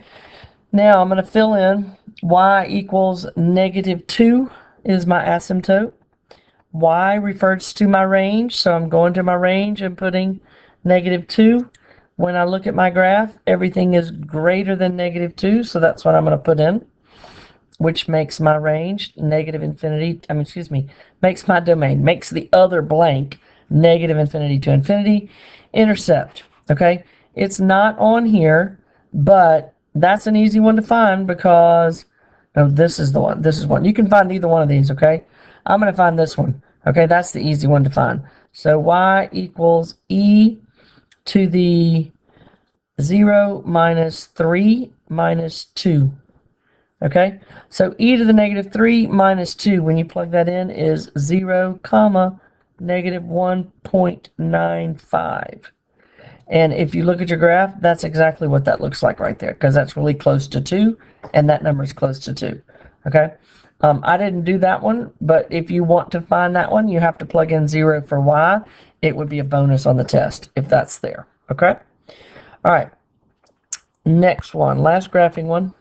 Now I'm going to fill in y equals -2 is my asymptote. Y refers to my range, so I'm going to my range and putting -2. When I look at my graph, everything is greater than -2, so that's what I'm going to put in, which makes my range -infinity, makes my domain, makes the other blank -infinity to infinity. Intercept, okay? It's not on here, but that's an easy one to find because, no, this is the one. This is one. You can find either one of these, okay? I'm going to find this one. Okay, that's the easy one to find. So y equals e to the 0 minus 3 minus 2. Okay, so e to the -3 minus 2, when you plug that in, is 0, comma, -1.95. And if you look at your graph, that's exactly what that looks like right there, because that's really close to 2, and that number is close to 2. Okay, I didn't do that one, but if you want to find that one, you have to plug in 0 for y. It would be a bonus on the test if that's there. Okay, all right, next one, last graphing one.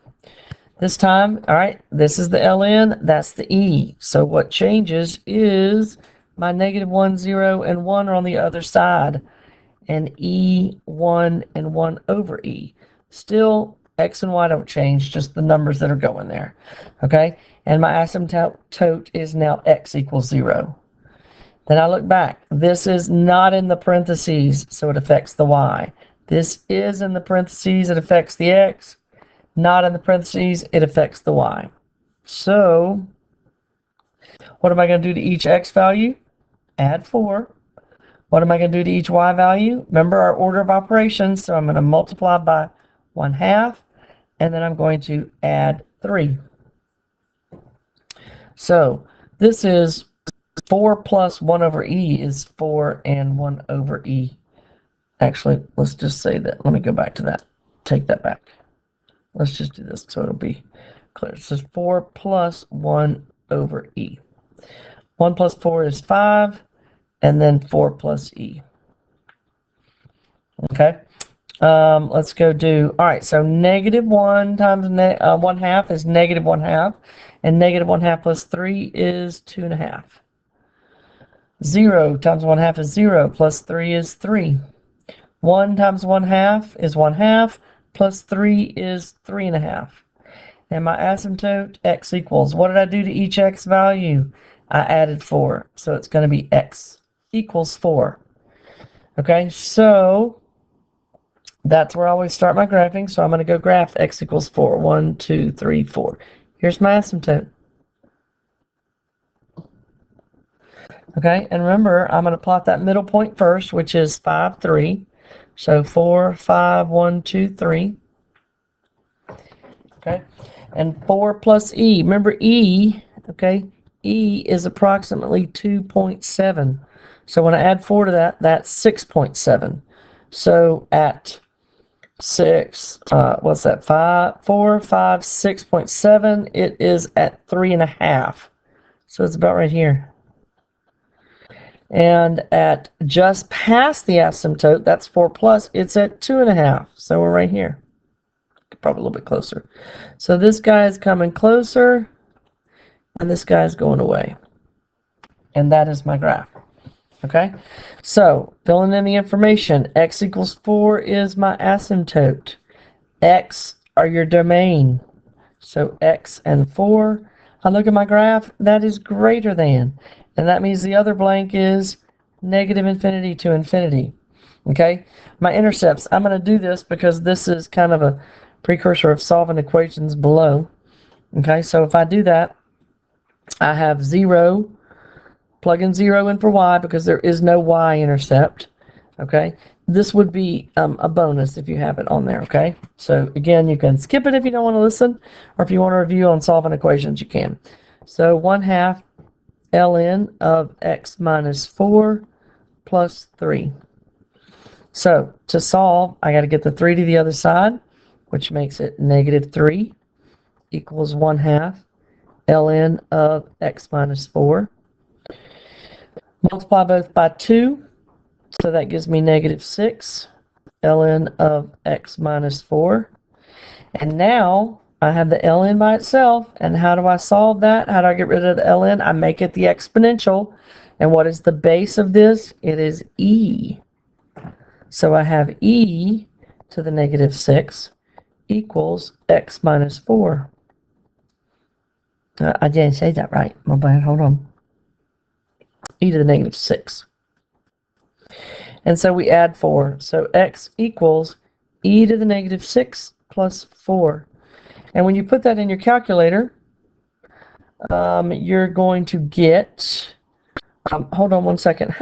This time, all right, this is the ln, that's the e. So what changes is my -1, 0, and 1 are on the other side, and e, 1, and 1 over e. Still, x and y don't change, just the numbers that are going there. Okay, and my asymptote is now x equals 0. Then I look back. This is not in the parentheses, so it affects the y. This is in the parentheses, it affects the x. Not in the parentheses, it affects the y. So, what am I going to do to each x value? Add 4. What am I going to do to each y value? Remember our order of operations, so I'm going to multiply by 1/2, and then I'm going to add 3. So, this is 4 plus 1 over e is 4 and 1 over e. Actually, let's just say that. Let me go back to that. Take that back. Let's just do this so it'll be clear. It says 4 plus 1 over e. 1 plus 4 is 5, and then 4 plus e. Okay, let's go do, all right, so -1 times 1/2 is -1/2, and -1/2 plus 3 is 2.5. 0 times 1/2 is 0, plus 3 is 3. 1 times 1/2 is 1/2, plus 3 is 3.5. And my asymptote, x equals, what did I do to each x value? I added 4, so it's going to be x equals 4. Okay, so that's where I always start my graphing, so I'm going to go graph x equals 4. 1, 2, 3, 4. Here's my asymptote. Okay, and remember, I'm going to plot that middle point first, which is 5, 3. So 4, 5, 1, 2, 3. Okay, and 4 plus e. Remember e, okay, e is approximately 2.7. So when I add 4 to that, that's 6.7. So at 6, what's that? 4, 5, 6.7. It is at 3.5. So it's about right here. And at just past the asymptote, that's 4 plus, it's at 2.5. So we're right here. Probably a little bit closer. So this guy is coming closer, and this guy is going away. And that is my graph. Okay? So, filling in the information, x equals 4 is my asymptote. X are your domain. So x and 4. I look at my graph, that is greater than. And that means the other blank is -infinity to infinity. Okay, my intercepts, I'm going to do this because this is kind of a precursor of solving equations below. Okay, so if I do that, I have 0, plug in 0 in for y because there is no y-intercept. Okay, this would be a bonus if you have it on there. Okay, so again, you can skip it if you don't want to listen, or if you want to review on solving equations, you can. So 1/2 ln of x minus 4 plus 3. So to solve, I got to get the 3 to the other side, which makes it -3 equals 1/2 ln of x minus 4. Multiply both by 2, so that gives me -6 ln of x minus 4. And now I have the ln by itself. And how do I solve that? How do I get rid of the ln? I make it the exponential. And what is the base of this? It is e. So I have e to the -6 equals x minus 4. I didn't say that right. My bad. Hold on. E to the -6. And so we add 4. So x equals e to the -6 plus 4. And when you put that in your calculator, you're going to get, hold on one second.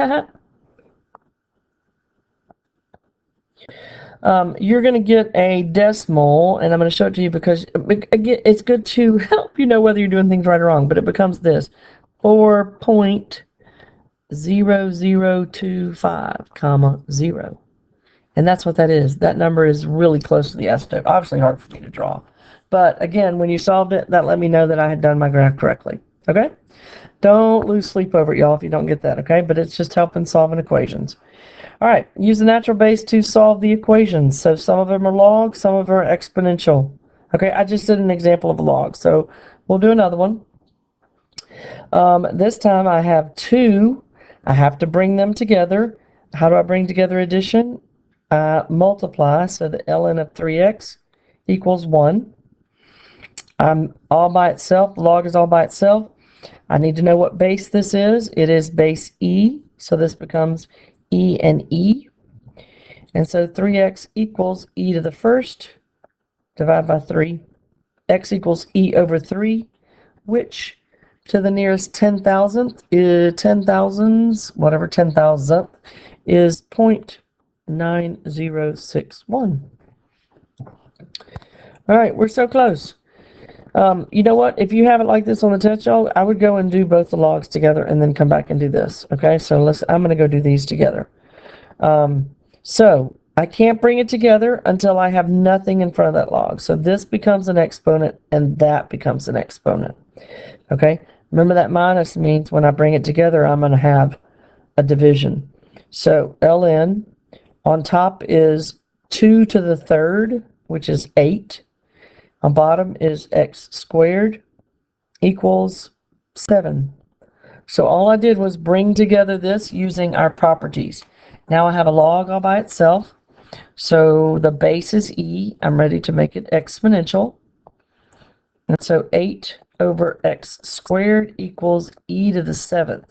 You're going to get a decimal, and I'm going to show it to you because, again, it's good to help you know whether you're doing things right or wrong, but it becomes this, 4.0025, comma, 0. And that's what that is. That number is really close to the asymptote. Obviously hard for me to draw. But again, when you solved it, that let me know that I had done my graph correctly. Okay? Don't lose sleep over it, y'all, if you don't get that, okay? But it's just helping solving equations. All right, use the natural base to solve the equations. So some of them are log, some of them are exponential. Okay, I just did an example of a log, so we'll do another one. This time I have 2. I have to bring them together. How do I bring together addition? Multiply, so the ln of 3x equals 1. I'm all by itself. Log is all by itself. I need to know what base this is. It is base e, so this becomes e and e. And so 3x equals e to the first, divide by 3. X equals e over 3, which to the nearest 10,000th is 10,000th is 0.9061. All right, we're so close. You know what? If you have it like this on the test, y'all, I would go and do both the logs together and then come back and do this. Okay, so I'm going to go do these together. So I can't bring it together until I have nothing in front of that log. So this becomes an exponent and that becomes an exponent. Okay, remember that minus means when I bring it together, I'm going to have a division. So ln on top is 2 to the third, which is 8. On bottom is x squared equals 7. So all I did was bring together this using our properties. Now I have a log all by itself. So the base is e. I'm ready to make it exponential. And so 8 over x squared equals e to the 7th.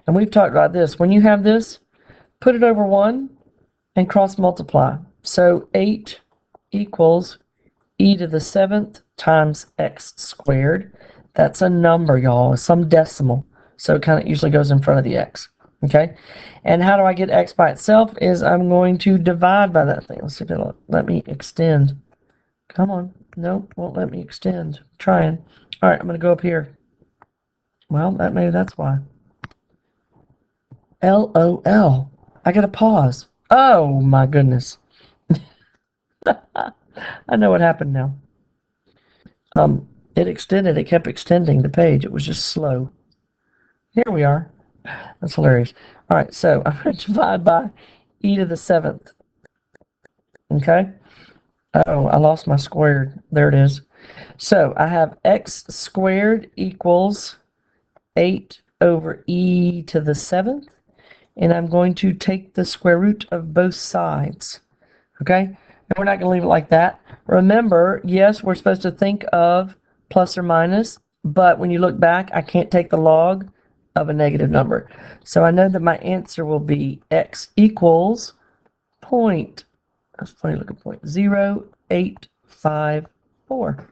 And we've talked about this. When you have this, put it over 1 and cross multiply. So 8 equals e to the 7th times x squared. That's a number, y'all. It's some decimal. So it kind of usually goes in front of the x. Okay? And how do I get x by itself is I'm going to divide by that thing. Let's see if it'll let me extend. Come on. Nope, won't let me extend. I'm trying. All right, I'm going to go up here. Well, maybe that's why. LOL. I got to pause. Oh, my goodness. I know what happened now. It extended. It kept extending the page. It was just slow. Here we are. That's hilarious. All right, so I'm going to divide by e to the 7th. Okay? Uh-oh, I lost my squared. There it is. So I have x squared equals 8 over e to the 7th. And I'm going to take the square root of both sides. Okay? And we're not going to leave it like that. Remember, yes, we're supposed to think of plus or minus, but when you look back, I can't take the log of a negative number. So I know that my answer will be x equals point, that's a funny looking point, 0.854.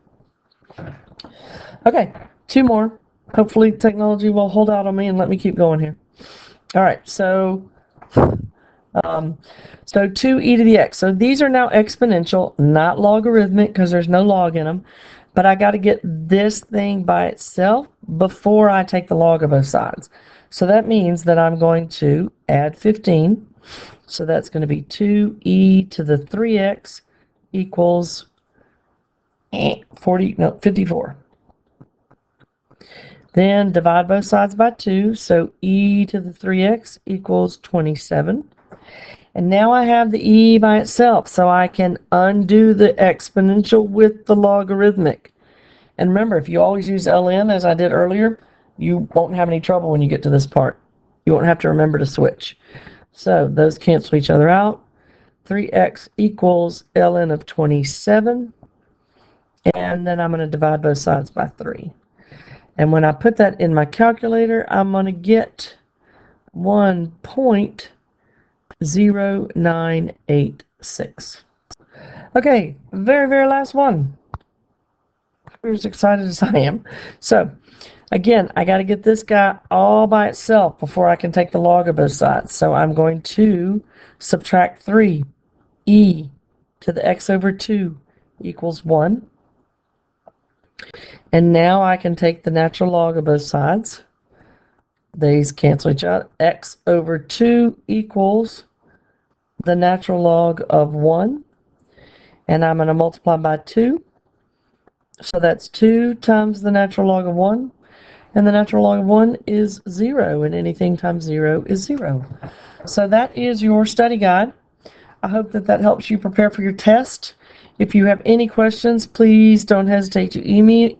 Okay, two more. Hopefully technology will hold out on me and let me keep going here. All right, so 2e to the x. So these are now exponential, not logarithmic, because there's no log in them. But I got to get this thing by itself before I take the log of both sides. So that means that I'm going to add 15. So that's going to be 2e to the 3x equals 54. Then divide both sides by 2. So e to the 3x equals 27. And now I have the e by itself, so I can undo the exponential with the logarithmic. And remember, if you always use ln, as I did earlier, you won't have any trouble when you get to this part. You won't have to remember to switch. So those cancel each other out. 3x equals ln of 27. And then I'm going to divide both sides by 3. And when I put that in my calculator, I'm going to get 1.0986. Okay, very, very last one. We're as excited as I am. So, again, I got to get this guy all by itself before I can take the log of both sides. So I'm going to subtract 3. E to the x over 2 equals 1. And now I can take the natural log of both sides. These cancel each other. X over 2 equals the natural log of 1. And I'm going to multiply by 2. So that's 2 times the natural log of 1. And the natural log of 1 is 0. And anything times 0 is 0. So that is your study guide. I hope that that helps you prepare for your test. If you have any questions, please don't hesitate to email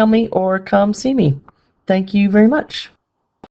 me or come see me. Thank you very much.